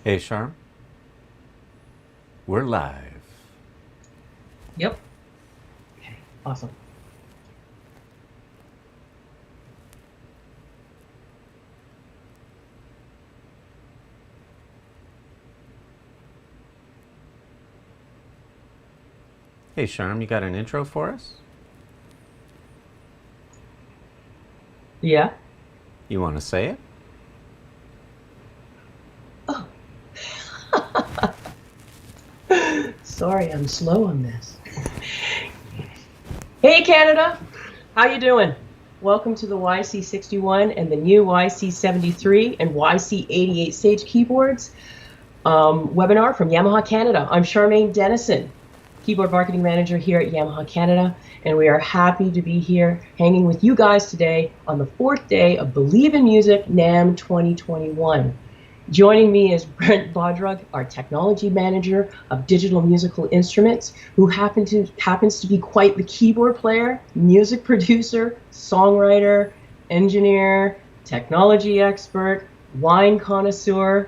Hey, Charm, we're live. Yep. Okay, awesome. Hey, Charm, you got an intro for us? Yeah. You want to say it? Oh, sorry, I'm slow on this. Hey, Canada. How you doing? Welcome to the YC61 and the new YC73 and YC88 Sage keyboards webinar from Yamaha Canada. I'm Charmain Dennison, keyboard marketing manager here at Yamaha Canada, and we are happy to be here hanging with you guys today on the fourth day of Believe in Music NAMM 2021. Joining me is Brent Bodrug, our technology manager of digital musical instruments, who happens to be quite the keyboard player, music producer, songwriter, engineer, technology expert, wine connoisseur.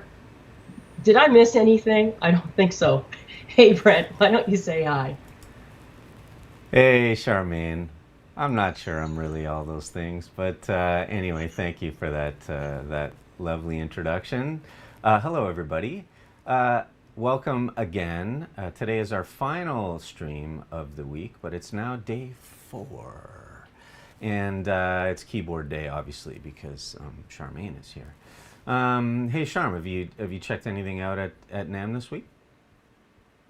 Did I miss anything? I don't think so. Hey, Brent, why don't you say hi? Hey, Charmaine. I'm not sure I'm really all those things, but anyway, thank you for that lovely introduction. Hello, everybody. Uh, Welcome again. Today is our final stream of the week, but it's now day 4, and it's keyboard day, obviously, because Charmaine is here. Hey, Charm, have you checked anything out at NAMM this week?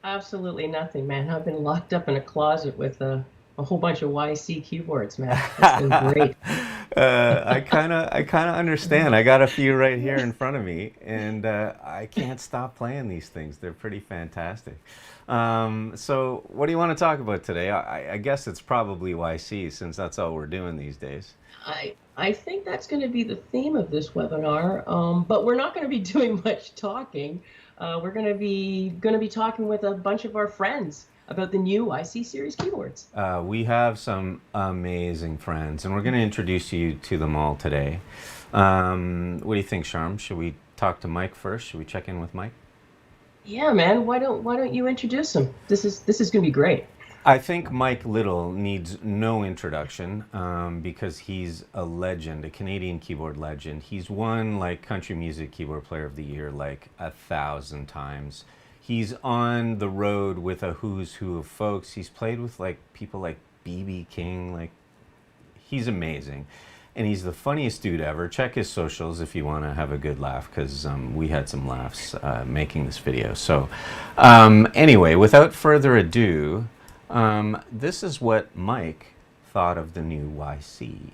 Absolutely nothing, man. I've been locked up in a closet with a whole bunch of YC keyboards, man. It's been great. I kind of understand. I got a few right here in front of me, and I can't stop playing these things. They're pretty fantastic. So, what do you want to talk about today? I guess it's probably YC, since that's all we're doing these days. I think that's going to be the theme of this webinar, but we're not going to be doing much talking. We're going to be talking with a bunch of our friends about the new IC series keyboards. We have some amazing friends, and we're going to introduce you to them all today. What do you think, Charm? Should we talk to Mike first? Should we check in with Mike? Yeah, man. Why don't you introduce them? This is going to be great. I think Mike Little needs no introduction because he's a legend, a Canadian keyboard legend. He's won like Country Music Keyboard Player of the Year like 1,000 times. He's on the road with a who's who of folks. He's played with like people like BB King. Like, he's amazing. And he's the funniest dude ever. Check his socials if you want to have a good laugh, because we had some laughs making this video. So anyway, without further ado, this is what Mike thought of the new YC.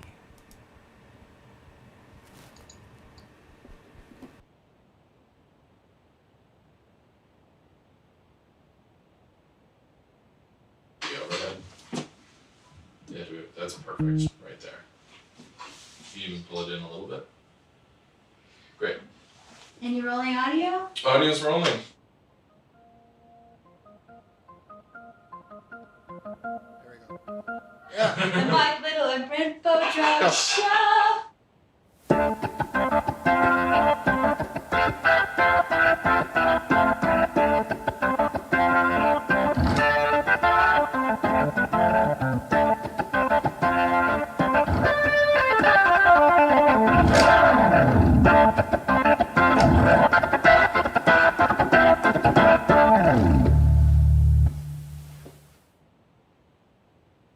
The overhead. Yeah, that's perfect right there. You even pull it in a little bit. Great. And you're rolling audio? Audio's rolling. The Mike Little and Brent Bodrug Show!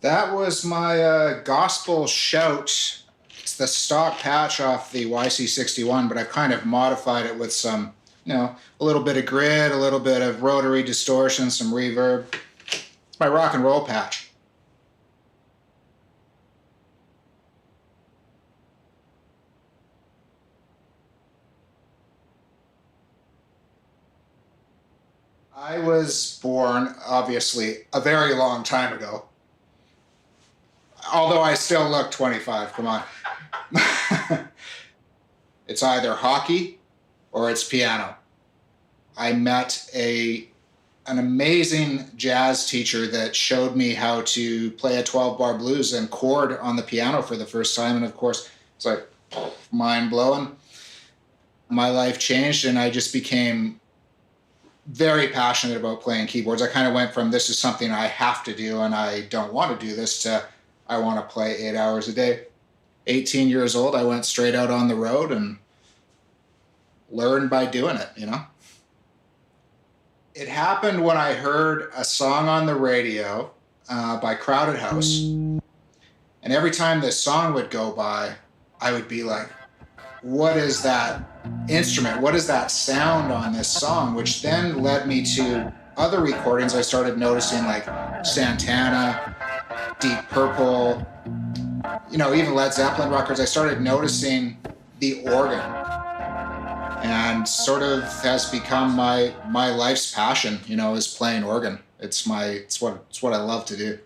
That was my gospel shout. It's the stock patch off the YC61, but I've kind of modified it with some, a little bit of grid, a little bit of rotary distortion, some reverb. It's my rock and roll patch. I was born, obviously, a very long time ago. Although I still look 25, come on. It's either hockey or it's piano. I met an amazing jazz teacher that showed me how to play a 12-bar blues and chord on the piano for the first time. And of course, it's like mind blowing. My life changed and I just became very passionate about playing keyboards. I kind of went from this is something I have to do and I don't want to do this to I want to play 8 hours a day. 18 years old, I went straight out on the road and learned by doing it, you know? It happened when I heard a song on the radio by Crowded House. And every time this song would go by, I would be like, what is that instrument? What is that sound on this song? Which then led me to other recordings. I started noticing like Santana, Deep Purple, you know, even Led Zeppelin records. I started noticing the organ, and sort of has become my life's passion, you know, is playing organ. It's what I love to do.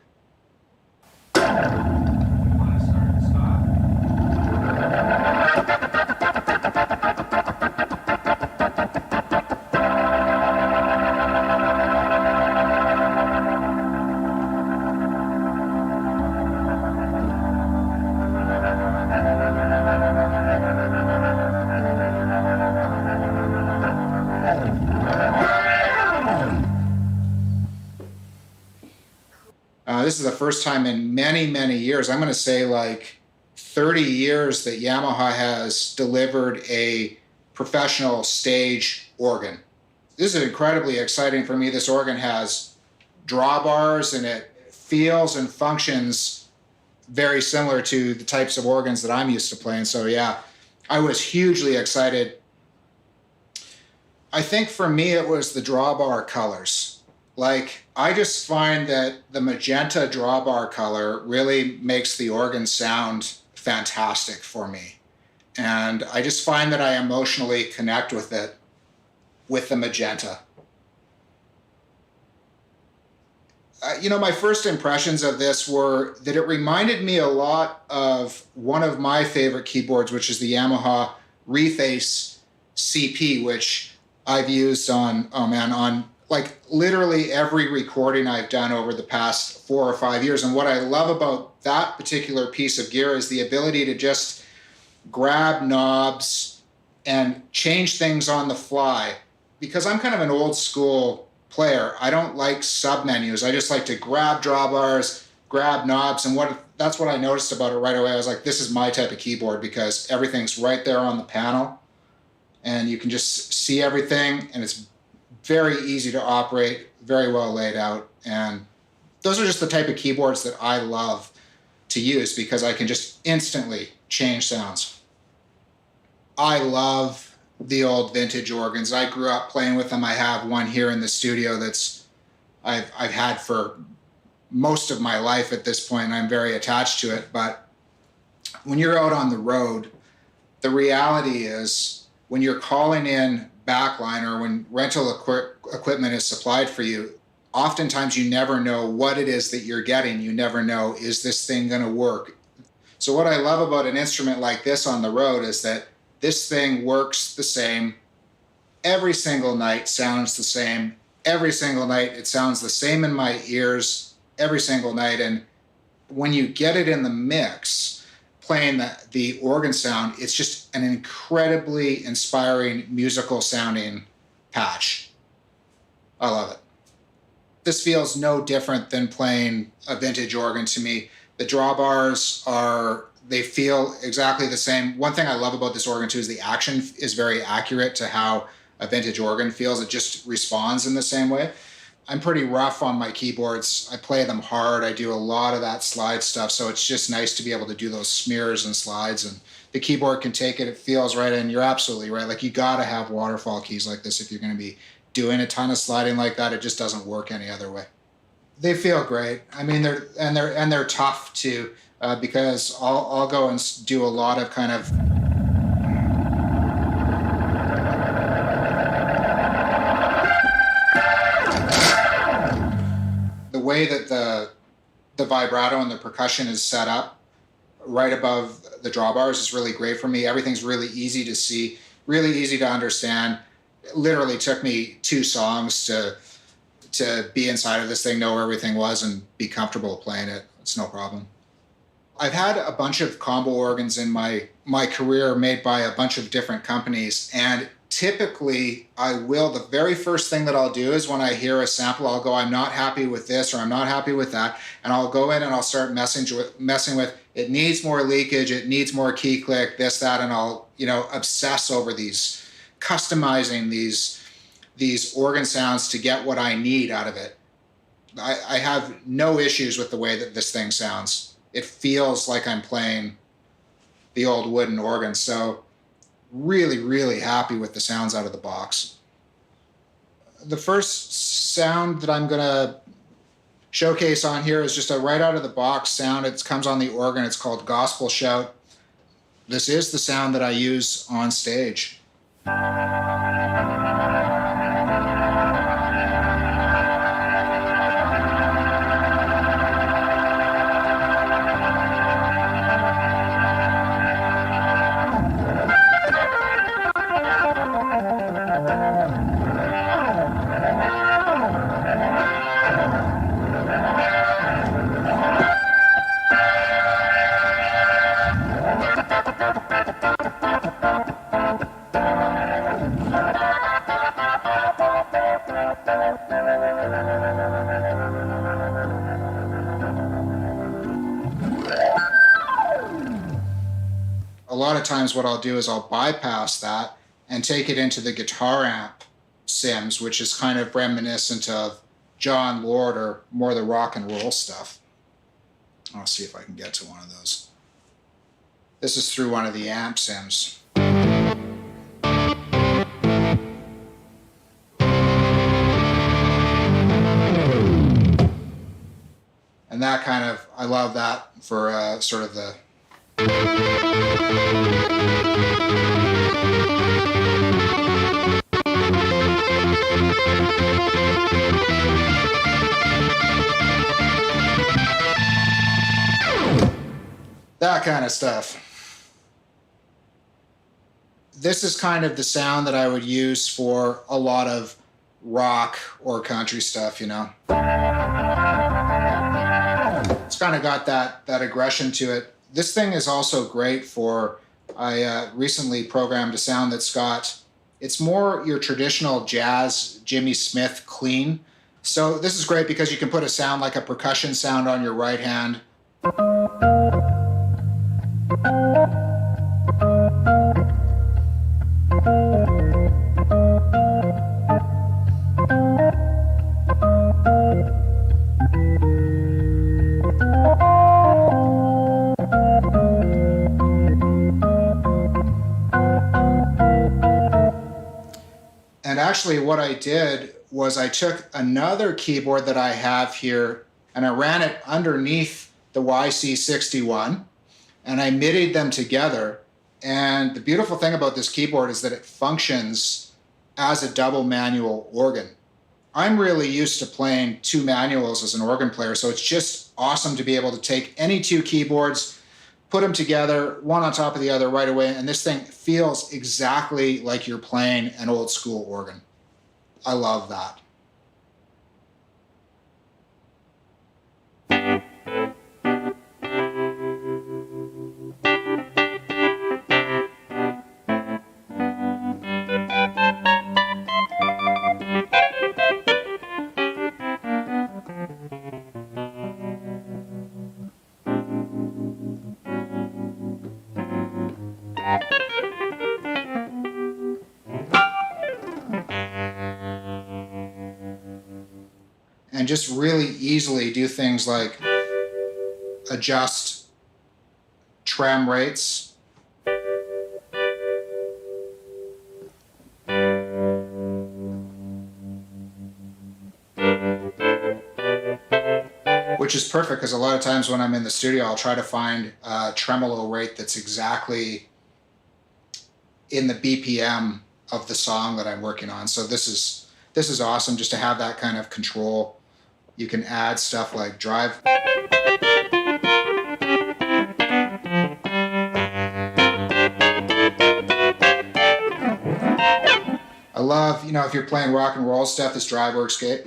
This is the first time in many, many years, I'm going to say like 30 years, that Yamaha has delivered a professional stage organ. This is incredibly exciting for me. This organ has drawbars and it feels and functions very similar to the types of organs that I'm used to playing. So yeah, I was hugely excited. I think for me it was the drawbar colors. Like, I just find that the magenta drawbar color really makes the organ sound fantastic for me. And I just find that I emotionally connect with it, with the magenta. You know, my first impressions of this were that it reminded me a lot of one of my favorite keyboards, which is the Yamaha Reface CP, which I've used on like literally every recording I've done over the past 4 or 5 years. And what I love about that particular piece of gear is the ability to just grab knobs and change things on the fly. Because I'm kind of an old school player, I don't like submenus. I just like to grab drawbars, grab knobs, and that's what I noticed about it right away. I was like, this is my type of keyboard, because everything's right there on the panel and you can just see everything, and it's very easy to operate, very well laid out. And those are just the type of keyboards that I love to use, because I can just instantly change sounds. I love the old vintage organs. I grew up playing with them. I have one here in the studio that's I've had for most of my life at this point, and I'm very attached to it. But when you're out on the road, the reality is when you're calling in backline or when rental equipment is supplied for you, oftentimes you never know what it is that you're getting. You never know, is this thing going to work? So what I love about an instrument like this on the road is that this thing works the same. Every single night sounds the same. Every single night it sounds the same in my ears every single night. And when you get it in the mix, playing the organ sound, it's just an incredibly inspiring musical sounding patch. I love it. This feels no different than playing a vintage organ to me. The drawbars they feel exactly the same. One thing I love about this organ too is the action is very accurate to how a vintage organ feels. It just responds in the same way. I'm pretty rough on my keyboards. I play them hard. I do a lot of that slide stuff. So it's just nice to be able to do those smears and slides, and the keyboard can take it. It feels right. And you're absolutely right. Like, you got to have waterfall keys like this if you're going to be doing a ton of sliding like that. It just doesn't work any other way. They feel great. I mean, they're tough too, because I'll go and do a lot of kind of the way that the vibrato and the percussion is set up right above the drawbars is really great for me. Everything's really easy to see, really easy to understand. It literally took me 2 songs to be inside of this thing, know where everything was, and be comfortable playing it. It's no problem. I've had a bunch of combo organs in my career made by a bunch of different companies, and typically I will, the very first thing that I'll do is when I hear a sample, I'll go, I'm not happy with this or I'm not happy with that. And I'll go in and I'll start messing with, it needs more leakage, it needs more key click, this, that, and I'll, obsess over these, customizing these organ sounds to get what I need out of it. I have no issues with the way that this thing sounds. It feels like I'm playing the old wooden organ. So really, really happy with the sounds out of the box. The first sound that I'm going to showcase on here is just a right out of the box sound. It comes on the organ. It's called Gospel Shout. This is the sound that I use on stage. A lot of times what I'll do is I'll bypass that and take it into the guitar amp sims, which is kind of reminiscent of John Lord or more the rock and roll stuff. I'll see if I can get to one of those. This is through one of the amp sims. And that kind of, I love that for sort of the that kind of stuff. This is kind of the sound that I would use for a lot of rock or country stuff, It's kind of got that aggression to it. This thing is also great for, I recently programmed a sound that's got, it's more your traditional jazz, Jimmy Smith clean. So this is great because you can put a sound like a percussion sound on your right hand. And actually what I did was I took another keyboard that I have here and I ran it underneath the YC61 and I MIDI'd them together. And the beautiful thing about this keyboard is that it functions as a double manual organ. I'm really used to playing two manuals as an organ player, so it's just awesome to be able to take any two keyboards, put them together, one on top of the other right away, and this thing feels exactly like you're playing an old school organ. I love that. And just really easily do things like adjust trem rates. Which is perfect because a lot of times when I'm in the studio, I'll try to find a tremolo rate that's exactly in the BPM of the song that I'm working on. So this is awesome just to have that kind of control. You can add stuff like drive. I love, if you're playing rock and roll stuff, this drive works great.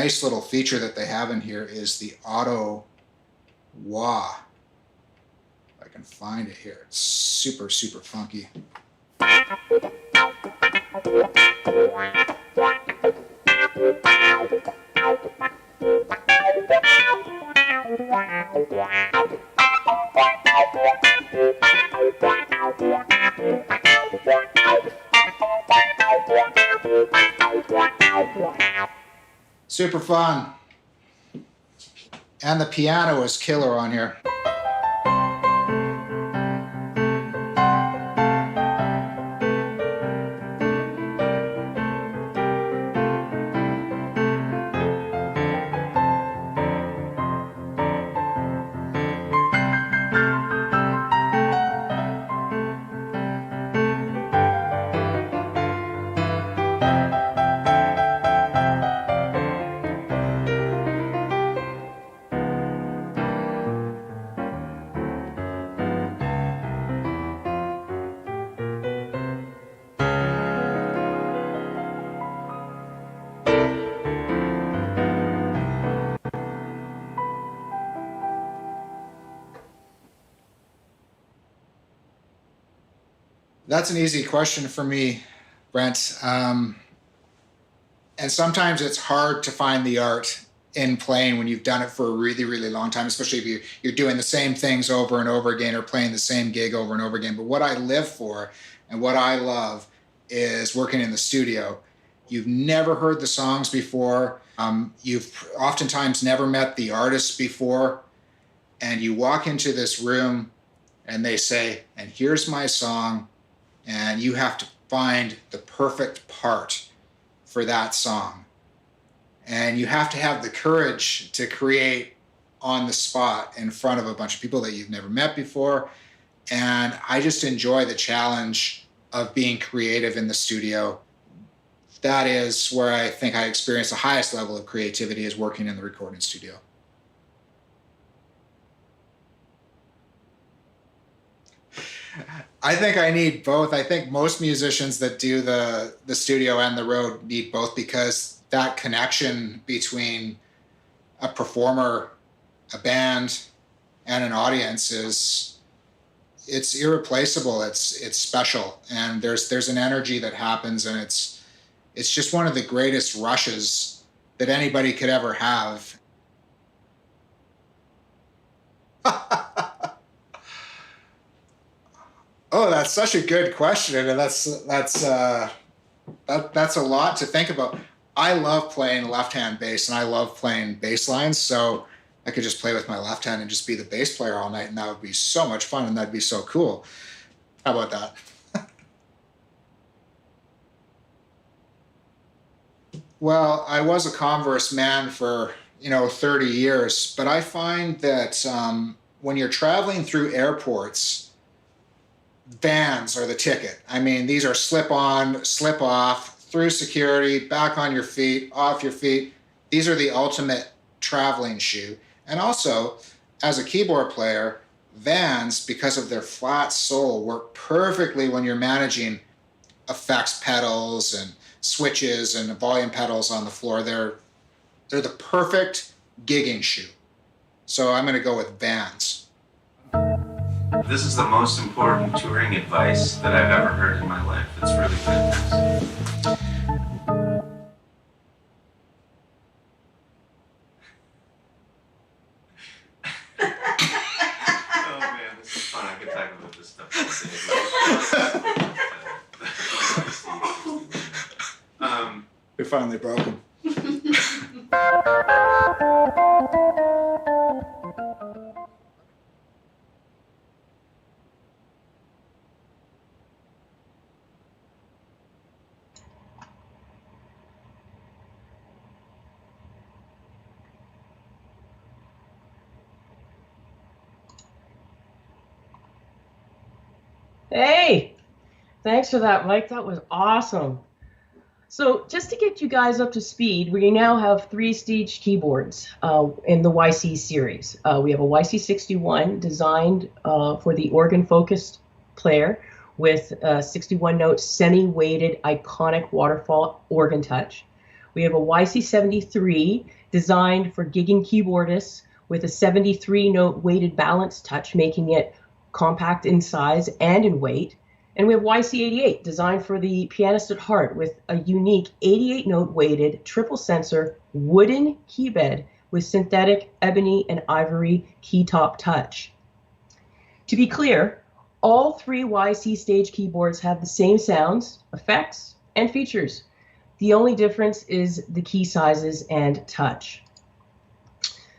nice little feature that they have in here is the auto wah. If I can find it here. It's super, super funky. Super fun. And the piano is killer on here. That's an easy question for me, Brent. And sometimes it's hard to find the art in playing when you've done it for a really, really long time, especially if you're doing the same things over and over again or playing the same gig over and over again. But what I live for and what I love is working in the studio. You've never heard the songs before. You've oftentimes never met the artists before. And you walk into this room and they say, and here's my song. And you have to find the perfect part for that song. And you have to have the courage to create on the spot in front of a bunch of people that you've never met before. And I just enjoy the challenge of being creative in the studio. That is where I think I experience the highest level of creativity, is working in the recording studio. I think I need both. I think most musicians that do the studio and the road need both, because that connection between a performer, a band, and an audience it's irreplaceable. It's special, and there's an energy that happens, and it's just one of the greatest rushes that anybody could ever have. Oh, that's such a good question, and that's a lot to think about. I love playing left-hand bass, and I love playing bass lines, so I could just play with my left hand and just be the bass player all night, and that would be so much fun, and that'd be so cool. How about that? Well, I was a Converse man for 30 years, but I find that when you're traveling through airports, Vans are the ticket. I mean, these are slip on, slip off, through security, back on your feet, off your feet. These are the ultimate traveling shoe. And also, as a keyboard player, Vans, because of their flat sole, work perfectly when you're managing effects pedals and switches and volume pedals on the floor. They're the perfect gigging shoe. So I'm going to go with Vans. This is the most important touring advice that I've ever heard in my life. It's really fantastic. Oh man, this is fun. I could talk about this stuff all day. We finally broke them. Hey, thanks for that, Mike. That was awesome. So just to get you guys up to speed, we now have 3 staged keyboards in the YC series. We have a YC61 designed for the organ-focused player with a 61-note semi-weighted iconic waterfall organ touch. We have a YC73 designed for gigging keyboardists with a 73-note weighted balance touch, making it compact in size and in weight. And we have YC88 designed for the pianist at heart with a unique 88-note weighted triple sensor wooden keybed with synthetic ebony and ivory keytop touch. To be clear, all three YC stage keyboards have the same sounds, effects, and features. The only difference is the key sizes and touch.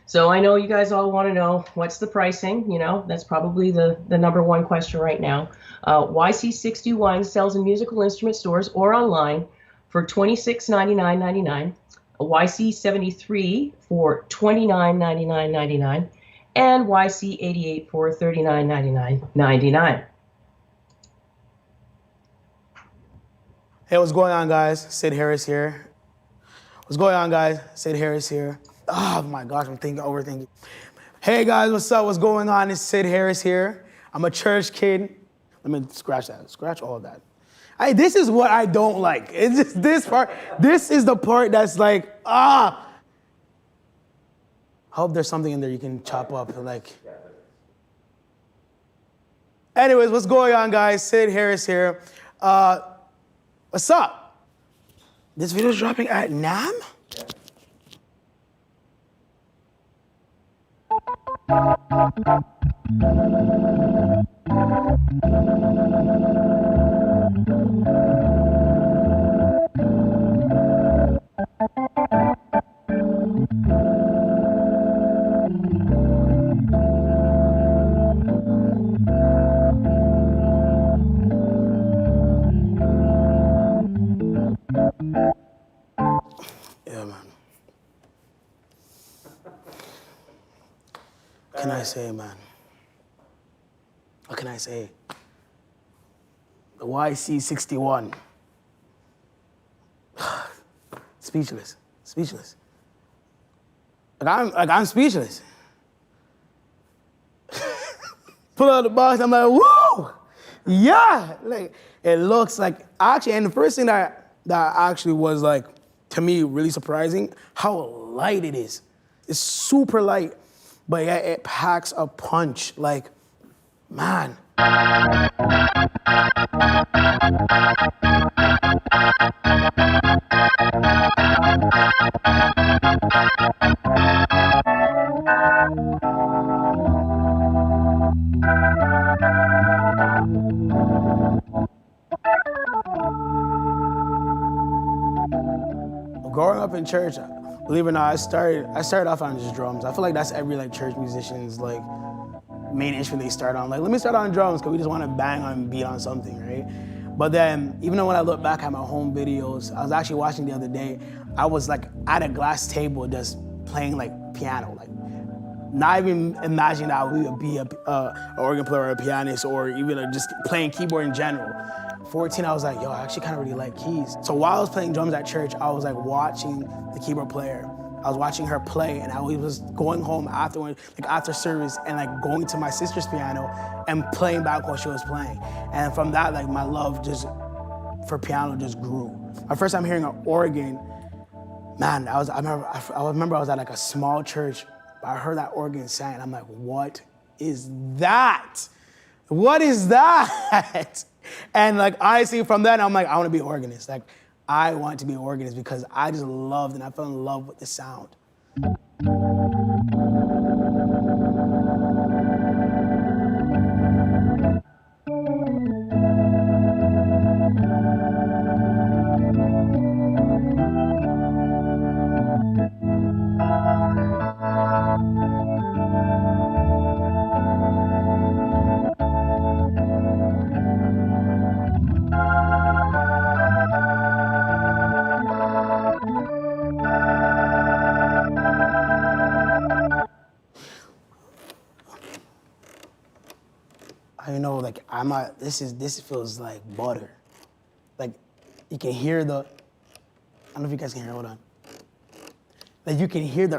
So I know you guys all want to know what's the pricing. You know, that's probably the number one question right now. YC61 sells in musical instrument stores or online for $26.99.99, a YC73 for $29.99.99, and YC88 for $39.99.99. Hey, what's going on, guys? Sid Harris here. What's going on, guys? Sid Harris here. Oh my gosh, I'm overthinking. Hey guys, what's up? What's going on? It's Sid Harris here. I'm a church kid. Let me scratch that. Scratch all of that. This is what I don't like. It's just this part. This is the part that's like, I hope there's something in there you can chop up. Like. Anyways, what's going on, guys? Sid Harris here. What's up? This video's dropping at NAMM? Yeah, man. What can I say, man? What can I say? The YC61. Speechless. Speechless. I'm speechless. Pull out the box, I'm like, whoa! Yeah! Like, it looks like, actually, and the first thing that actually was like, to me, really surprising, how light it is. It's super light, but yeah, it packs a punch. Like, man. Growing up in church, believe it or not, I started off on just drums. I feel like that's every like church musician's like main instrument they start on. Like, let me start on drums because we just want to bang on and beat on something, right? But then, even though when I look back at my home videos, I was actually watching the other day, I was like at a glass table just playing like piano, like not even imagining that we would be an organ player or a pianist or even just playing keyboard in general. 14, I was like, yo, I actually kind of really like keys. So while I was playing drums at church, I was like watching the keyboard player. I was watching her play, and I was going home afterward, like after service, and like going to my sister's piano and playing back while she was playing. And from that, like my love for piano just grew. My first time hearing an organ, man, I remember I was at like a small church, but I heard that organ sang, and I'm like, what is that? What is that? And like, honestly, from then, I'm like, I want to be an organist. Like, I want to be an organist because I just loved and I fell in love with the sound. Like this feels like butter. Like you can hear I don't know if you guys can hear, hold on. Like you can hear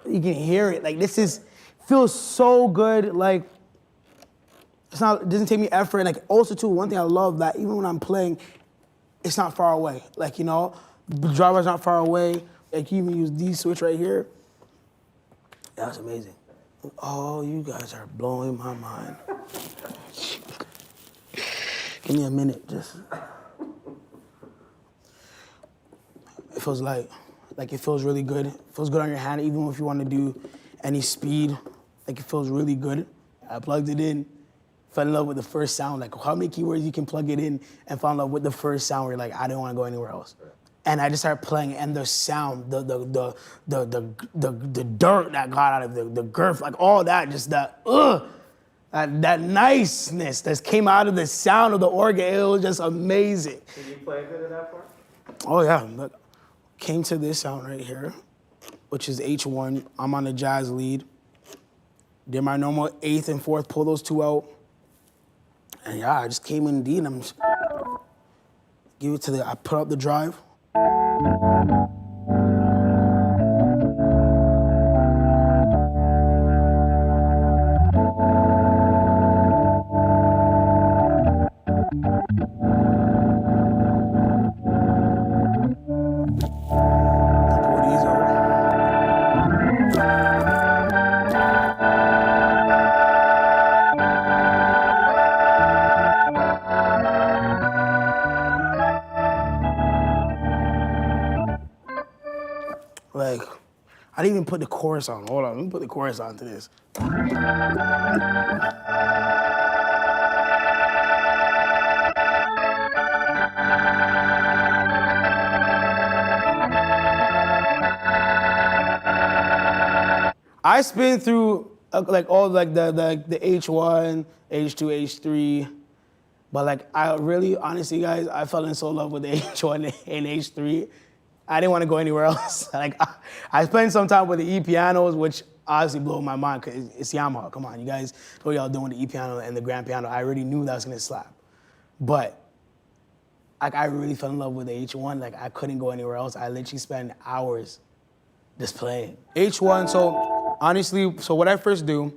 you can hear it. Like feels so good. Like it doesn't take me effort. Like also too, one thing I love that even when I'm playing, it's not far away. Like, you know, The driver's not far away. Like you even use these switch right here. That was amazing. Oh, you guys are blowing my mind. Give me a minute, just. It feels like it feels really good. It feels good on your hand, even if you want to do any speed. Like it feels really good. I plugged it in, fell in love with the first sound. Like how many keyboards you can plug it in and fall in love with the first sound where you're like, I don't want to go anywhere else. And I just started playing, and the sound, the dirt that got out of the girth, like all that, just that niceness that came out of the sound of the organ, it was just amazing. Did you play a bit of that part? Oh yeah, look, came to this sound right here, which is H1. I'm on the jazz lead. Did my normal 8th and 4th, pull those two out. And yeah, I just came in D and I'm just, give it to I put up the drive. Like, I didn't even put the chorus on. Hold on, let me put the chorus on to this. I spin through like all like the H1, H2, H3, but like I really, honestly, guys, I fell in so love with the H1 and H3. I didn't want to go anywhere else. Like I spent some time with the E pianos, which obviously blew my mind because it's Yamaha. Come on, you guys, what y'all doing with the E piano and the grand piano? I already knew that was gonna slap, but like I really fell in love with the H1. Like I couldn't go anywhere else. I literally spent hours just playing H1. So honestly, so what I first do,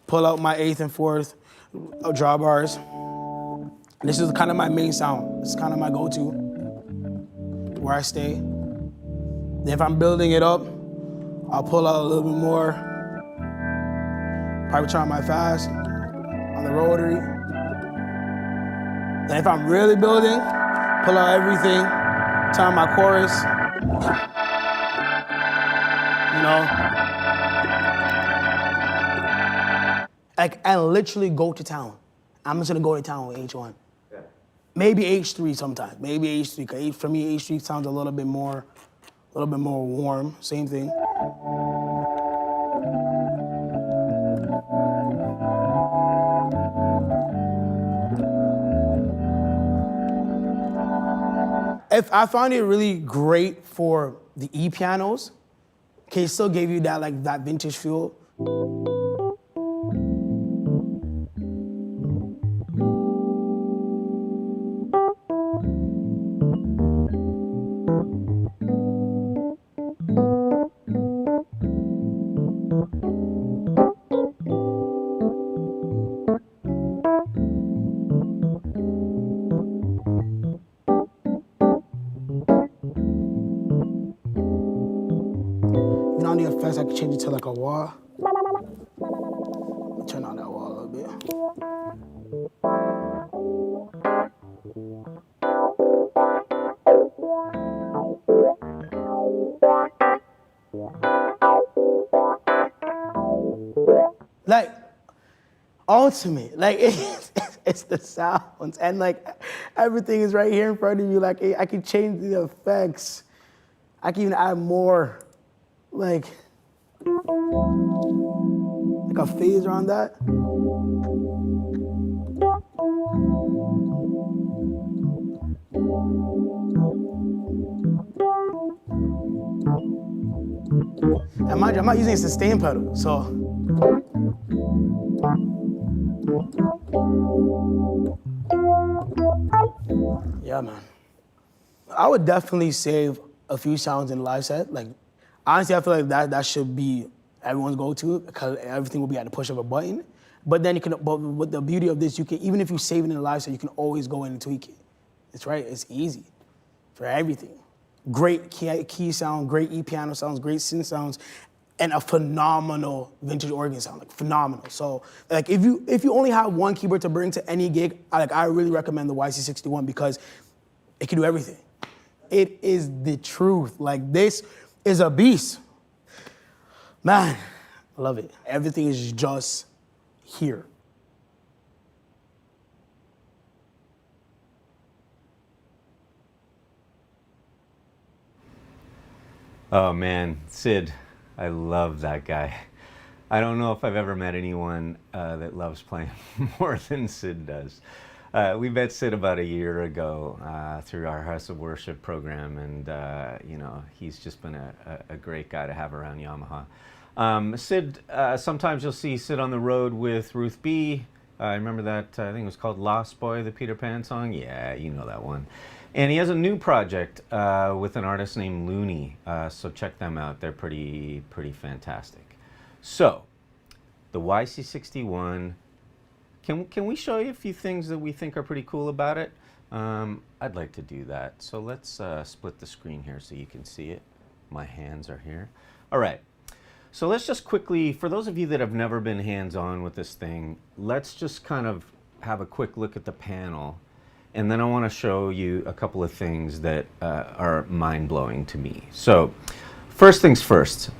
pull out my 8th and 4th drawbars. This is kind of my main sound. It's kind of my go-to, where I stay. If I'm building it up, I'll pull out a little bit more. Probably try my fast on the rotary. Then if I'm really building, pull out everything, turn my chorus. You know? Like, and literally go to town. I'm just gonna go to town with H1. Yeah. Maybe H3 sometimes, maybe H3, because for me, H3 sounds a little bit more warm, same thing. If I found it really great for the E pianos, okay, it still gave you that like that vintage feel. On the effects, I can change it to like a wah. Turn on that wah a little bit. Like, ultimate, like it's the sounds and like everything is right here in front of you. Like I can change the effects. I can even add more. Like a phaser on that. And mind you, I'm not using a sustain pedal, so. Yeah, man. I would definitely save a few sounds in the live set. Like, honestly, I feel like that should be everyone's go-to because everything will be at the push of a button. But then but with the beauty of this, you can, even if you save it in the live set, you can always go in and tweak it. It's right, it's easy for everything. great key sound, great E-piano sounds, great synth sounds, and a phenomenal vintage organ sound, like phenomenal. So like if you only have one keyboard to bring to any gig, I really recommend the YC61 because it can do everything. It is the truth. Like this is a beast. Man, I love it. Everything is just here. Oh man, Sid, I love that guy. I don't know if I've ever met anyone that loves playing more than Sid does. We met Sid about a year ago through our House of Worship program, and you know, he's just been a great guy to have around Yamaha. Sid, sometimes you'll see Sid on the road with Ruth B. I remember that, I think it was called Lost Boy, the Peter Pan song. Yeah, you know that one. And he has a new project with an artist named Looney, so check them out. They're pretty fantastic. So, the YC61, can we show you a few things that we think are pretty cool about it? I'd like to do that. So let's split the screen here so you can see it. My hands are here. All right. So let's just quickly, for those of you that have never been hands-on with this thing, let's just kind of have a quick look at the panel. And then I want to show you a couple of things that are mind-blowing to me. So, first things first,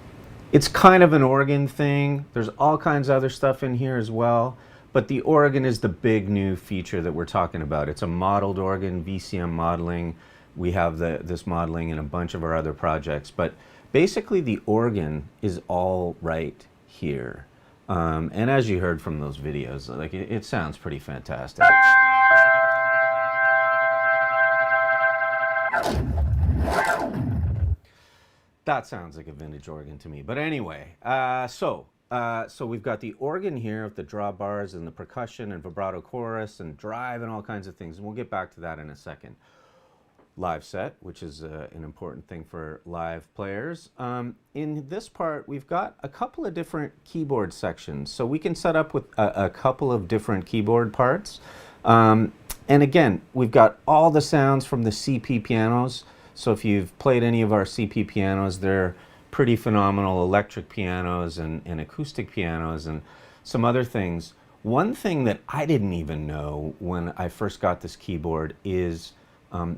it's kind of an organ thing. There's all kinds of other stuff in here as well, but the organ is the big new feature that we're talking about. It's a modeled organ, VCM modeling. We have this modeling in a bunch of our other projects, but basically the organ is all right here. And as you heard from those videos, like it sounds pretty fantastic. That sounds like a vintage organ to me. But anyway, so we've got the organ here with the drawbars and the percussion and vibrato chorus and drive and all kinds of things. And we'll get back to that in a second. Live set, which is an important thing for live players. In this part, we've got a couple of different keyboard sections. So we can set up with a couple of different keyboard parts. And again, we've got all the sounds from the CP pianos. So if you've played any of our CP pianos, they're pretty phenomenal electric pianos and acoustic pianos and some other things. One thing that I didn't even know when I first got this keyboard is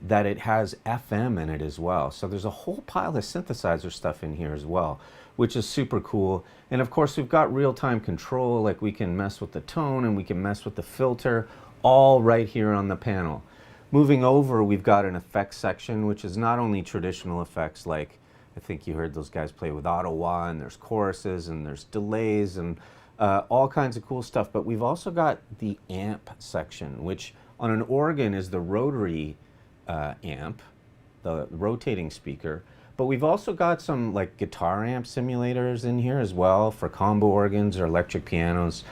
that it has FM in it as well. So there's a whole pile of synthesizer stuff in here as well, which is super cool. And of course, we've got real-time control, like we can mess with the tone and we can mess with the filter, all right here on the panel. Moving over, we've got an effects section, which is not only traditional effects, like I think you heard those guys play with Ottawa, and there's choruses, and there's delays, and all kinds of cool stuff. But we've also got the amp section, which on an organ is the rotary amp, the rotating speaker. But we've also got some like guitar amp simulators in here as well for combo organs or electric pianos,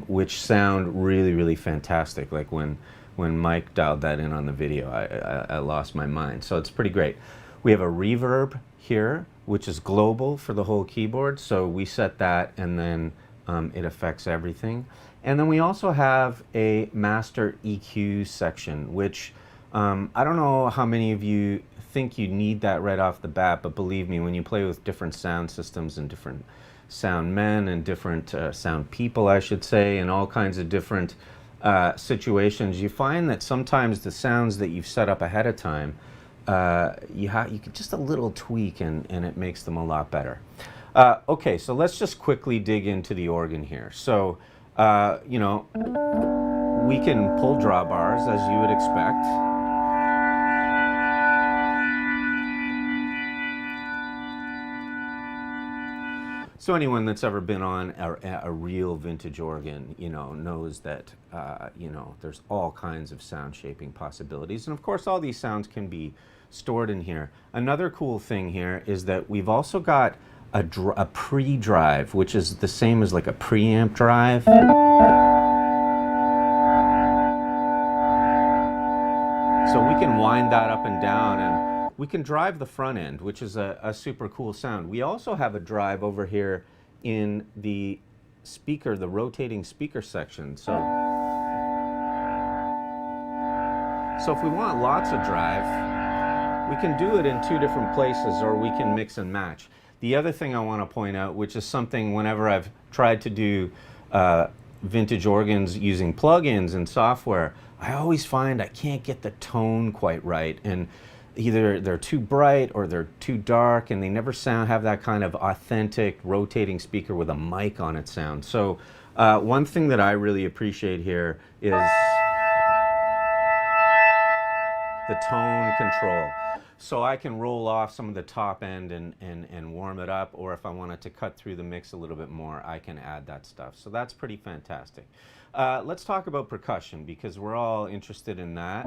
which sound really, really fantastic. Like when Mike dialed that in on the video, I lost my mind. So it's pretty great. We have a reverb here, which is global for the whole keyboard. So we set that and then it affects everything. And then we also have a master EQ section, which I don't know how many of you think you need that right off the bat, but believe me, when you play with different sound systems and different sound men and different sound people, I should say, and all kinds of different situations, you find that sometimes the sounds that you've set up ahead of time, you can just a little tweak and it makes them a lot better. Okay, so let's just quickly dig into the organ here. So, you know, we can pull drawbars as you would expect. So anyone that's ever been on a real vintage organ, you know, knows that, you know, there's all kinds of sound shaping possibilities. And of course, all these sounds can be stored in here. Another cool thing here is that we've also got a pre-drive, which is the same as like a preamp drive. So we can wind that up and down, and we can drive the front end, which is a super cool sound. We also have a drive over here in the speaker, the rotating speaker section. So if we want lots of drive, We can do it in two different places, or we can mix and match. The other thing I want to point out, which is something whenever I've tried to do vintage organs using plugins and software, I always find I can't get the tone quite right, and either they're too bright or they're too dark, and they never have that kind of authentic rotating speaker with a mic on it sound. So one thing that I really appreciate here is the tone control. So I can roll off some of the top end and warm it up, or if I wanted to cut through the mix a little bit more, I can add that stuff. So that's pretty fantastic. Let's talk about percussion, because we're all interested in that.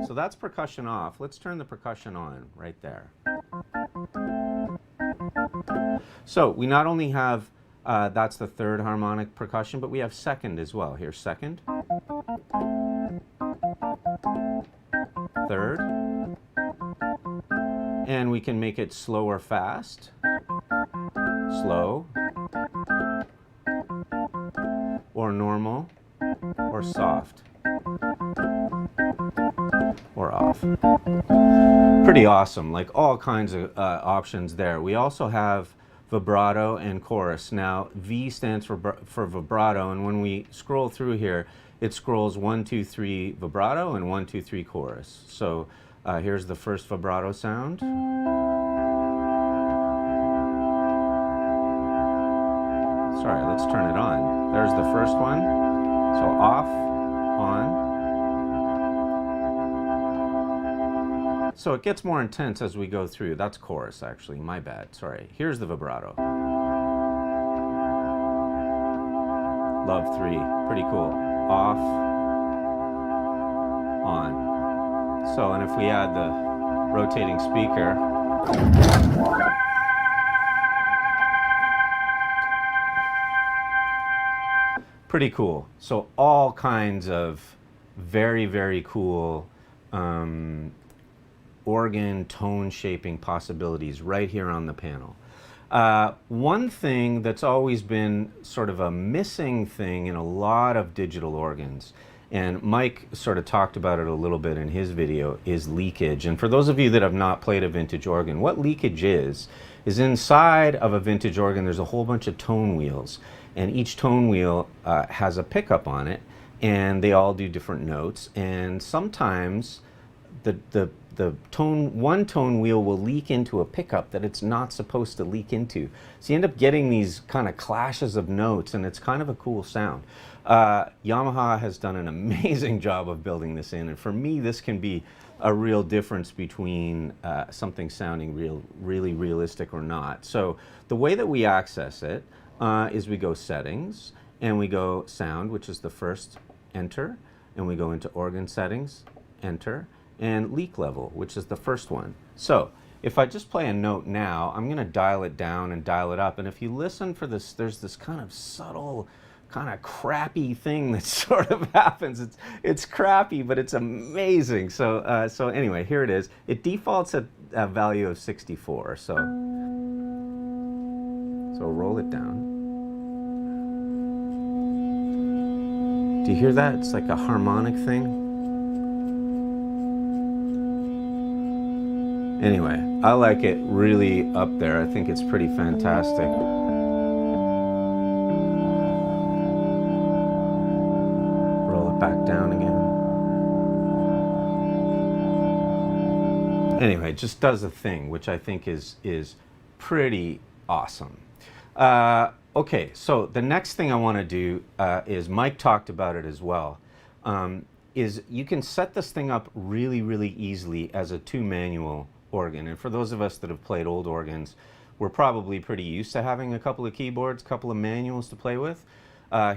So that's percussion off. Let's turn the percussion on right there. So we not only have, that's the third harmonic percussion, but we have second as well. Here's second. Third, and we can make it slow or fast, slow, or normal, or soft, or off. Pretty awesome, like all kinds of options there. We also have vibrato and chorus. Now, V stands for vibrato, and when we scroll through here, it scrolls 1, 2, 3 vibrato and 1, 2, 3 chorus. So here's the first vibrato sound. Sorry, let's turn it on. There's the first one. So off, on. So it gets more intense as we go through. That's chorus, actually. My bad. Sorry. Here's the vibrato. Love 3. Pretty cool. Off, on. So, and if we add the rotating speaker, pretty cool. So all kinds of very, very cool organ tone shaping possibilities right here on the panel. One thing that's always been sort of a missing thing in a lot of digital organs, and Mike sort of talked about it a little bit in his video, is leakage. And for those of you that have not played a vintage organ, what leakage is inside of a vintage organ there's a whole bunch of tone wheels, and each tone wheel has a pickup on it, and they all do different notes, and sometimes the one tone wheel will leak into a pickup that it's not supposed to leak into. So you end up getting these kind of clashes of notes, and it's kind of a cool sound. Yamaha has done an amazing job of building this in, and for me this can be a real difference between something sounding really realistic or not. So the way that we access it is we go settings, and we go sound, which is the first, enter, and we go into organ settings, enter, and leak level, which is the first one. So if I just play a note now, I'm going to dial it down and dial it up, and if you listen for this, there's this kind of subtle, kind of crappy thing that sort of happens. It's crappy, but it's amazing. So anyway, here it is. It defaults at a value of 64. So roll it down. Do you hear that? It's like a harmonic thing. Anyway, I like it really up there. I think it's pretty fantastic. Roll it back down again. Anyway, it just does a thing, which I think is pretty awesome. Okay, so the next thing I want to do is, Mike talked about it as well, is you can set this thing up really easily as a 2-manual organ. And for those of us that have played old organs, we're probably pretty used to having a couple of keyboards, a couple of manuals to play with.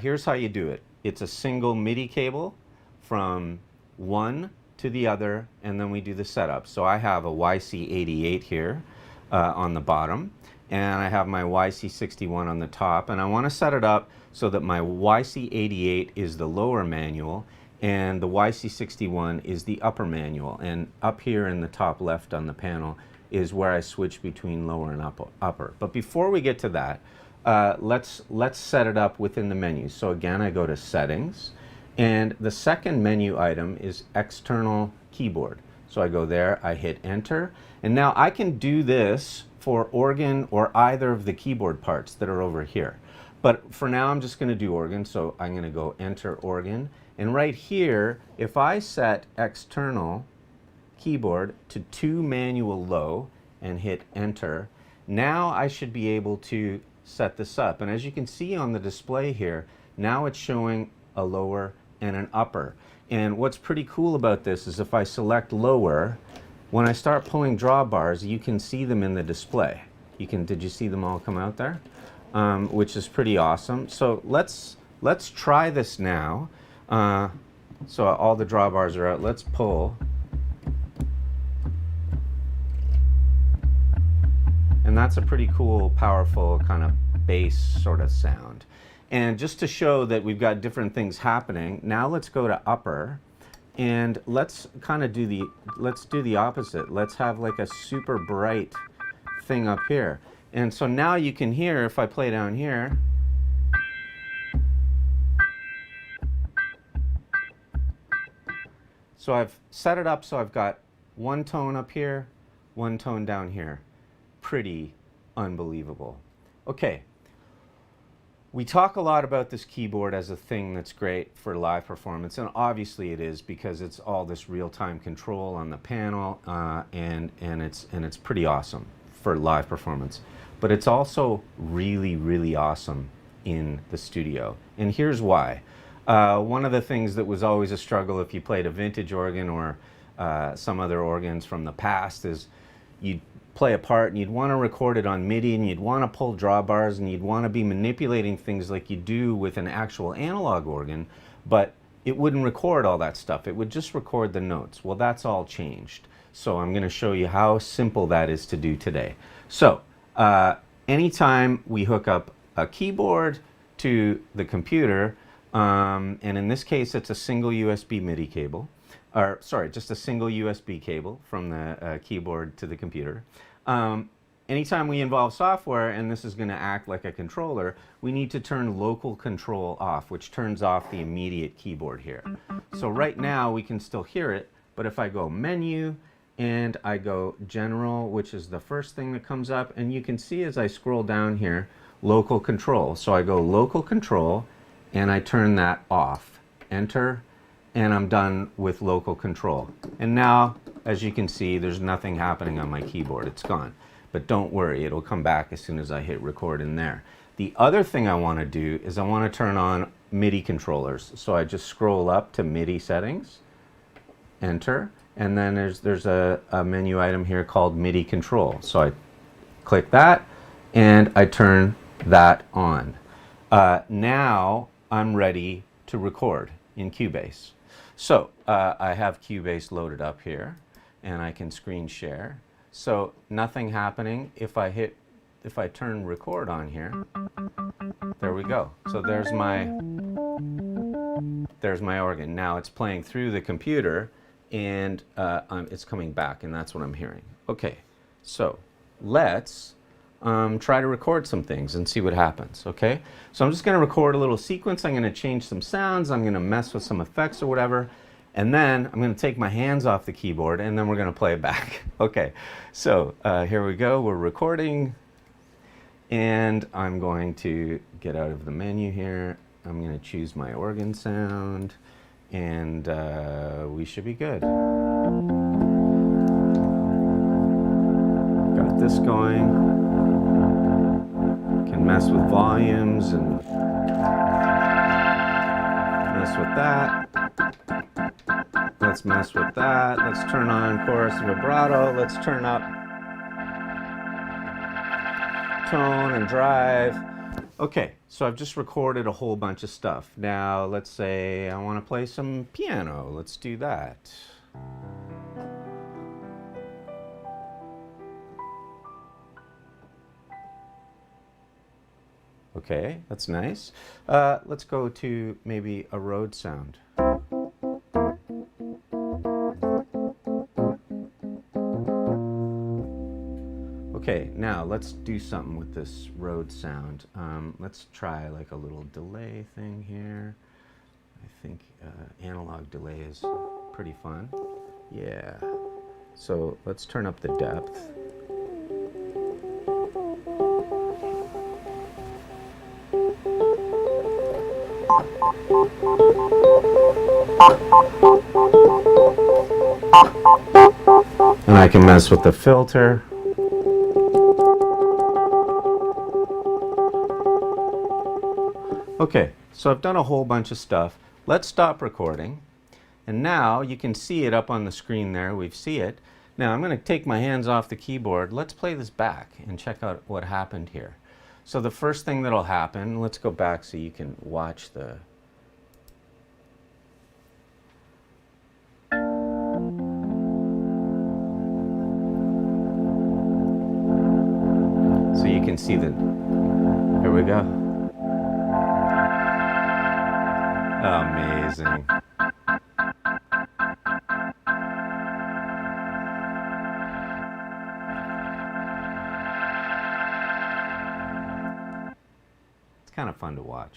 Here's how you do it. It's a single MIDI cable from one to the other, and then we do the setup. So I have a YC88 here on the bottom, and I have my YC61 on the top, and I want to set it up so that my YC88 is the lower manual and the YC61 is the upper manual, and up here in the top left on the panel is where I switch between lower and upper. But before we get to that, let's set it up within the menu. So again, I go to settings, and the second menu item is external keyboard. So I go there, I hit enter, and now I can do this for organ or either of the keyboard parts that are over here. But for now I'm just going to do organ, so I'm going to go enter organ. And right here, if I set external keyboard to 2 manual low and hit enter, now I should be able to set this up. And as you can see on the display here, now it's showing a lower and an upper. And what's pretty cool about this is if I select lower, when I start pulling drawbars, you can see them in the display. Did you see them all come out there? Which is pretty awesome. So let's try this now. So all the drawbars are out. Let's pull. And that's a pretty cool, powerful kind of bass sort of sound. And just to show that we've got different things happening, now let's go to upper and let's kind of do the opposite. Let's have like a super bright thing up here. And so now you can hear, if I play down here, so I've set it up so I've got one tone up here, one tone down here. Pretty unbelievable. Okay. We talk a lot about this keyboard as a thing that's great for live performance, and obviously it is because it's all this real-time control on the panel, and it's pretty awesome for live performance. But it's also really, really awesome in the studio, and here's why. One of the things that was always a struggle if you played a vintage organ or some other organs from the past is you'd play a part and you'd want to record it on MIDI and you'd want to pull drawbars and you'd want to be manipulating things like you do with an actual analog organ, but it wouldn't record all that stuff. It would just record the notes. Well, that's all changed. So I'm going to show you how simple that is to do today. So anytime we hook up a keyboard to the computer, and in this case it's a single USB MIDI cable, or sorry, just a single USB cable from the keyboard to the computer. Anytime we involve software, and this is going to act like a controller, we need to turn local control off, which turns off the immediate keyboard here. So right now we can still hear it, but if I go menu and I go general, which is the first thing that comes up, and you can see as I scroll down here, local control. So I go local control and I turn that off. Enter, and I'm done with local control. And now, as you can see, there's nothing happening on my keyboard. It's gone. But don't worry, it'll come back as soon as I hit record in there. The other thing I want to do is I want to turn on MIDI controllers. So I just scroll up to MIDI settings, enter, and then there's a menu item here called MIDI control. So I click that and I turn that on. Now I'm ready to record in Cubase. So I have Cubase loaded up here and I can screen share. So nothing happening. If I turn record on here, there we go. So there's my organ. Now it's playing through the computer and it's coming back, and that's what I'm hearing. Okay, so let's try to record some things and see what happens, okay? So I'm just going to record a little sequence. I'm going to change some sounds. I'm going to mess with some effects or whatever. And then I'm going to take my hands off the keyboard and then we're going to play it back. Okay, so here we go. We're recording. And I'm going to get out of the menu here. I'm going to choose my organ sound. And we should be good. Got this going. Can mess with volumes and mess with that. Let's mess with that. Let's turn on chorus vibrato. Let's turn up tone and drive. Okay, so I've just recorded a whole bunch of stuff. Now let's say I want to play some piano. Let's do that. Okay, that's nice. Let's go to maybe a Rhodes sound. Okay, now let's do something with this Rhodes sound. Let's try like a little delay thing here. I think analog delay is pretty fun. Yeah. So let's turn up the depth. And I can mess with the filter. Okay, so I've done a whole bunch of stuff. Let's stop recording. And now you can see it up on the screen there. We see it. Now I'm going to take my hands off the keyboard. Let's play this back and check out what happened here. So the first thing that'll happen, let's go back so you can watch the... So you can see that, here we go. Amazing. It's kind of fun to watch.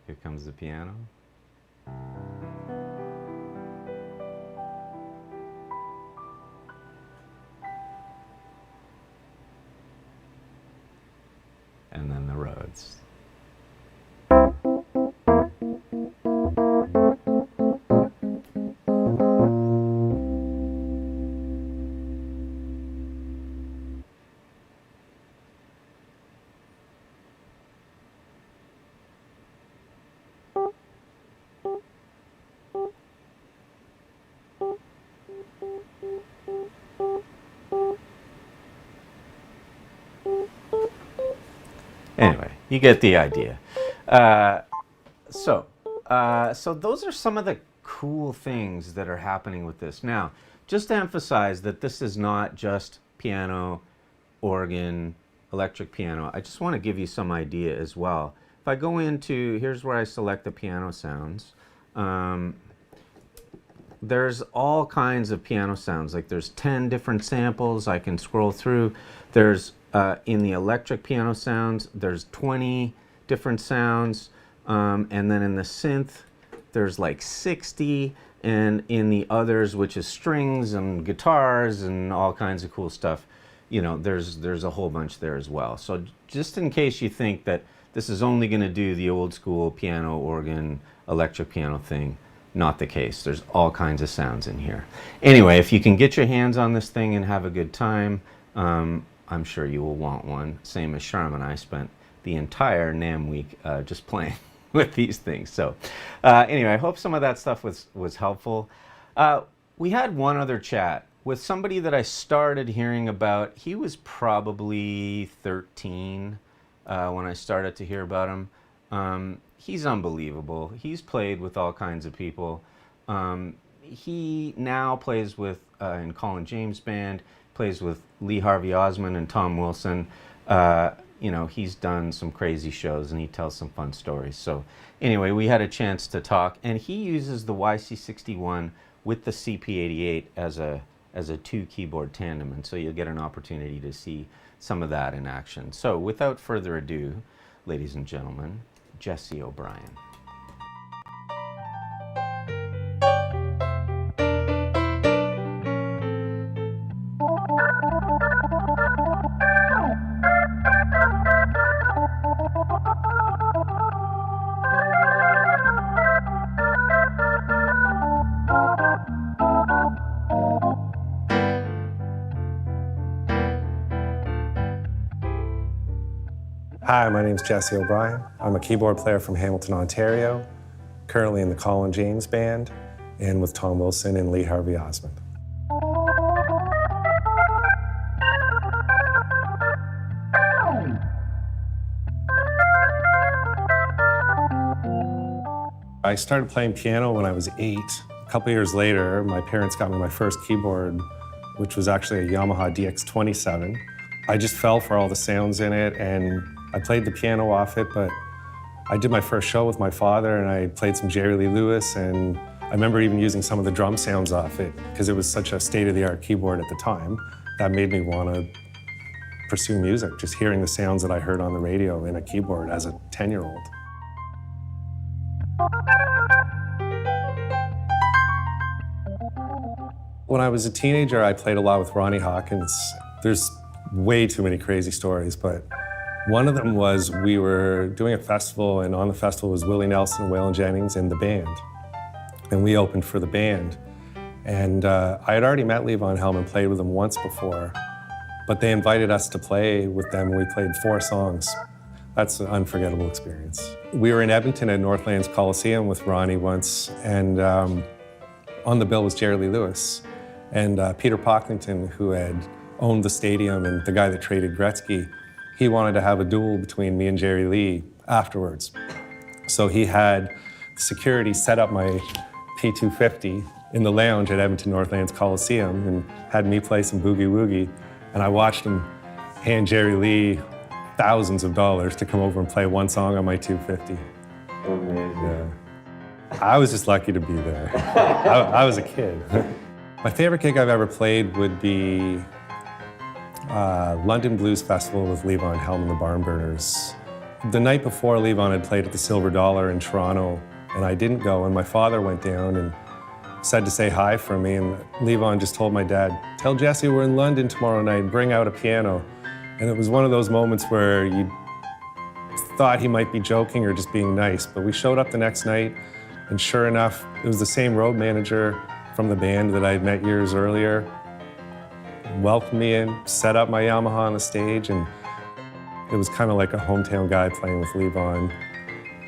Here comes the piano. And then the Rhodes. Anyway, you get the idea. So those are some of the cool things that are happening with this. Now, just to emphasize that this is not just piano, organ, electric piano. I just want to give you some idea as well. If I go into, here's where I select the piano sounds. There's all kinds of piano sounds. Like there's 10 different samples I can scroll through. There's in the electric piano sounds, there's 20 different sounds, and then in the synth, there's like 60, and in the others, which is strings and guitars and all kinds of cool stuff, you know, there's a whole bunch there as well. So just in case you think that this is only going to do the old school piano, organ, electric piano thing, not the case. There's all kinds of sounds in here. Anyway, if you can get your hands on this thing and have a good time, I'm sure you will want one. Same as Charmain. I spent the entire NAMM week just playing with these things. So anyway, I hope some of that stuff was helpful. We had one other chat with somebody that I started hearing about. He was probably 13 when I started to hear about him. He's unbelievable. He's played with all kinds of people. He now plays with in Colin James Band, plays with Lee Harvey Osmond and Tom Wilson. You know, he's done some crazy shows and he tells some fun stories. So anyway, we had a chance to talk, and he uses the YC61 with the CP88 as a two keyboard tandem, and so you'll get an opportunity to see some of that in action. So without further ado, ladies and gentlemen, Jesse O'Brien. Hi, my name is Jesse O'Brien. I'm a keyboard player from Hamilton, Ontario, currently in the Colin James Band and with Tom Wilson and Lee Harvey Osmond. I started playing piano when I was 8. A couple years later, my parents got me my first keyboard, which was actually a Yamaha DX27. I just fell for all the sounds in it, and I played the piano off it, but I did my first show with my father, and I played some Jerry Lee Lewis, and I remember even using some of the drum sounds off it, because it was such a state-of-the-art keyboard at the time. That made me want to pursue music, just hearing the sounds that I heard on the radio in a keyboard as a 10-year-old. When I was a teenager, I played a lot with Ronnie Hawkins. There's way too many crazy stories, but one of them was we were doing a festival, and on the festival was Willie Nelson, Waylon Jennings, and the band. And we opened for the band. And I had already met Levon Helm and played with him once before, but they invited us to play with them, and we played 4 songs. That's an unforgettable experience. We were in Edmonton at Northlands Coliseum with Ronnie once, and on the bill was Jerry Lee Lewis. And Peter Pocklington, who had owned the stadium and the guy that traded Gretzky, he wanted to have a duel between me and Jerry Lee afterwards. So he had security set up my P250 in the lounge at Edmonton Northlands Coliseum and had me play some boogie woogie. And I watched him hand Jerry Lee thousands of dollars to come over and play one song on my 250. Amazing. Yeah. I was just lucky to be there. I was a kid. My favorite gig I've ever played would be London Blues Festival with Levon Helm and the Barnburners. The night before, Levon had played at the Silver Dollar in Toronto, and I didn't go, and my father went down and said to say hi for me, and Levon just told my dad, "Tell Jesse we're in London tomorrow night, bring out a piano." And it was one of those moments where you thought he might be joking or just being nice, but we showed up the next night, and sure enough, it was the same road manager from the band that I had met years earlier. Welcomed me in, set up my Yamaha on the stage, and it was kind of like a hometown guy playing with Levon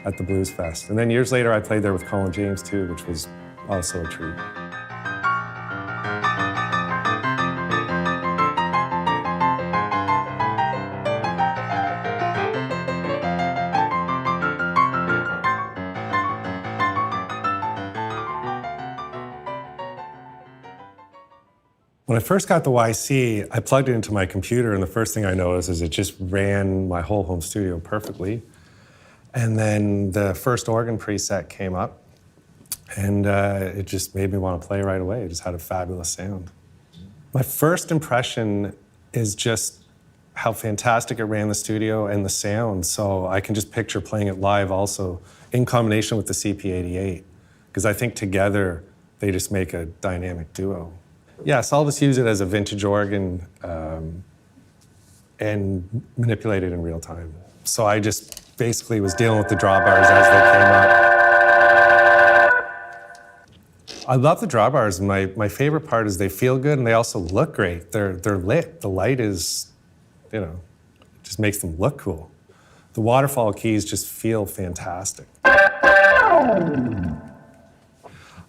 at the Blues Fest. And then years later, I played there with Colin James too, which was also a treat. When I first got the YC, I plugged it into my computer, and the first thing I noticed is it just ran my whole home studio perfectly. And then the first organ preset came up, and it just made me want to play right away. It just had a fabulous sound. My first impression is just how fantastic it ran the studio and the sound. So I can just picture playing it live also in combination with the CP88, because I think together they just make a dynamic duo. Yes, I'll just use it as a vintage organ and manipulate it in real time. So I just basically was dealing with the drawbars as they came up. I love the drawbars. My favorite part is they feel good and they also look great. They're lit. The light is, just makes them look cool. The waterfall keys just feel fantastic.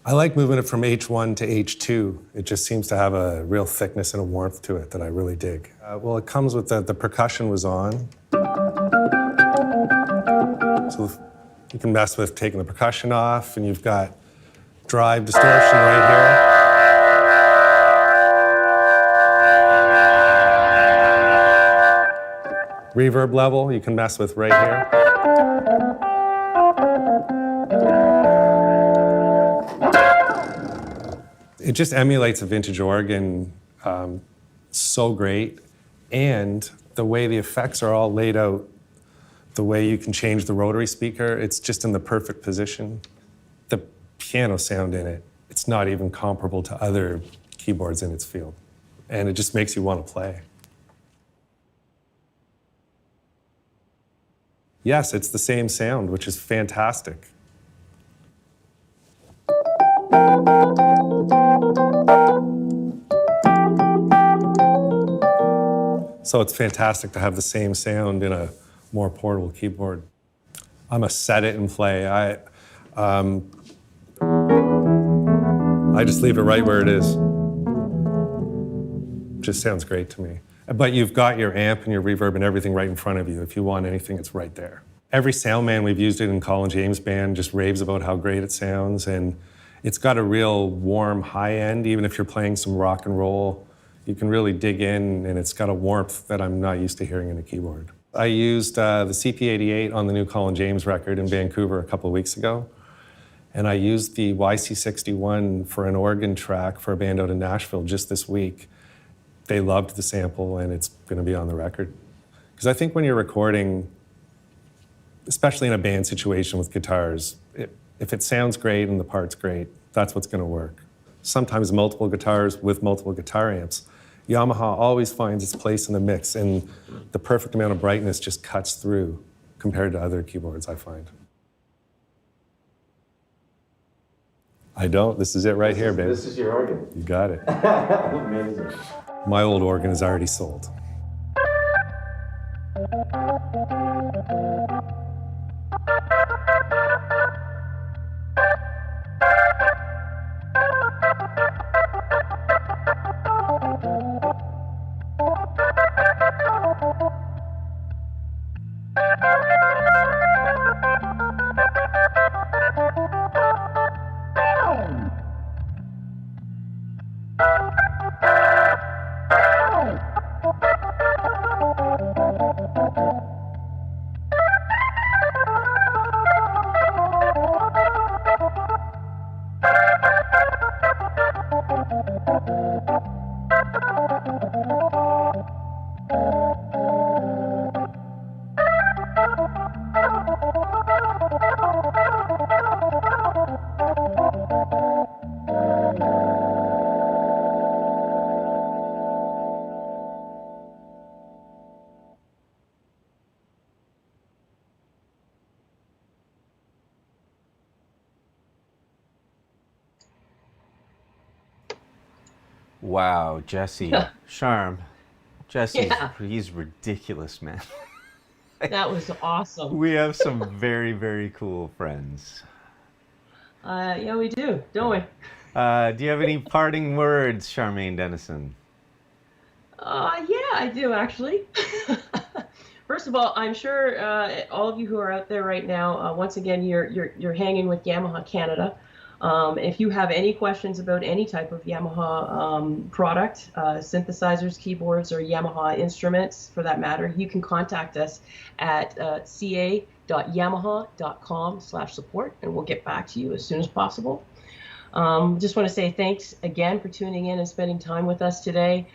I like moving it from H1 to H2. It just seems to have a real thickness and a warmth to it that I really dig. Well, it comes with the percussion was on. So you can mess with taking the percussion off, and you've got drive distortion right here. Reverb level you can mess with right here. It just emulates a vintage organ so great, and the way the effects are all laid out, the way you can change the rotary speaker, it's just in the perfect position. The piano sound in it, it's not even comparable to other keyboards in its field, and it just makes you want to play. Yes, it's the same sound, which is fantastic. So it's fantastic to have the same sound in a more portable keyboard. I'm a set it and play. I just leave it right where it is. Just sounds great to me. But you've got your amp and your reverb and everything right in front of you. If you want anything, it's right there. Every sound man we've used it in Colin James' band just raves about how great it sounds, and it's got a real warm high end. Even if you're playing some rock and roll, you can really dig in, and it's got a warmth that I'm not used to hearing in a keyboard. I used the CP88 on the new Colin James record in Vancouver a couple of weeks ago, and I used the YC61 for an organ track for a band out in Nashville just this week. They loved the sample, and it's going to be on the record. Because I think when you're recording, especially in a band situation with guitars, if it sounds great and the part's great, that's what's going to work. sometimes multiple guitars with multiple guitar amps. Yamaha always finds its place in the mix, and the perfect amount of brightness just cuts through compared to other keyboards, I find. I don't. This is it right here, babe. This is your organ. You got it. Amazing. My old organ is already sold. Wow, Jesse, Charm, Jesse, Yeah. he's ridiculous, man. That was awesome. We have some very, very cool friends. Yeah, we do, don't we? Do you have any parting words, Charmain Dennison? Yeah, I do actually. First of all, I'm sure all of you who are out there right now, once again, you're hanging with Yamaha Canada. If you have any questions about any type of Yamaha product, synthesizers, keyboards, or Yamaha instruments for that matter, you can contact us at ca.yamaha.com/support, and we'll get back to you as soon as possible. Just want to say thanks again for tuning in and spending time with us today.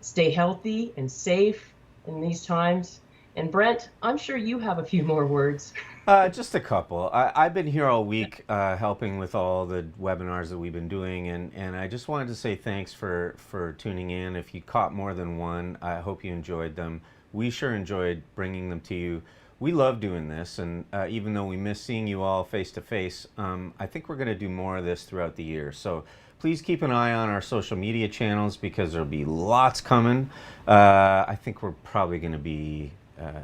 Stay healthy and safe in these times. And Brent, I'm sure you have a few more words. Just a couple. I've been here all week helping with all the webinars that we've been doing, and I just wanted to say thanks for tuning in. If you caught more than one, I hope you enjoyed them. We sure enjoyed bringing them to you. We love doing this, and even though we miss seeing you all face to face, I think we're going to do more of this throughout the year. So please keep an eye on our social media channels because there'll be lots coming. I think we're probably going to be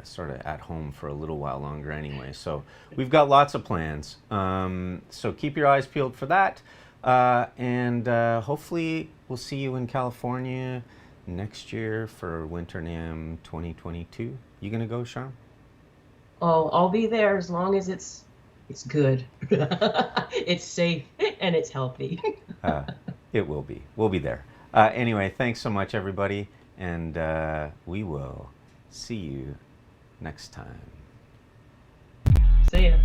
sort of at home for a little while longer anyway. So we've got lots of plans. So keep your eyes peeled for that. And hopefully we'll see you in California next year for Winter NAMM 2022. You going to go, Charm? Oh, I'll be there as long as it's good. It's safe and it's healthy. It will be. We'll be there. Anyway, thanks so much, everybody. And we will see you next time. See ya.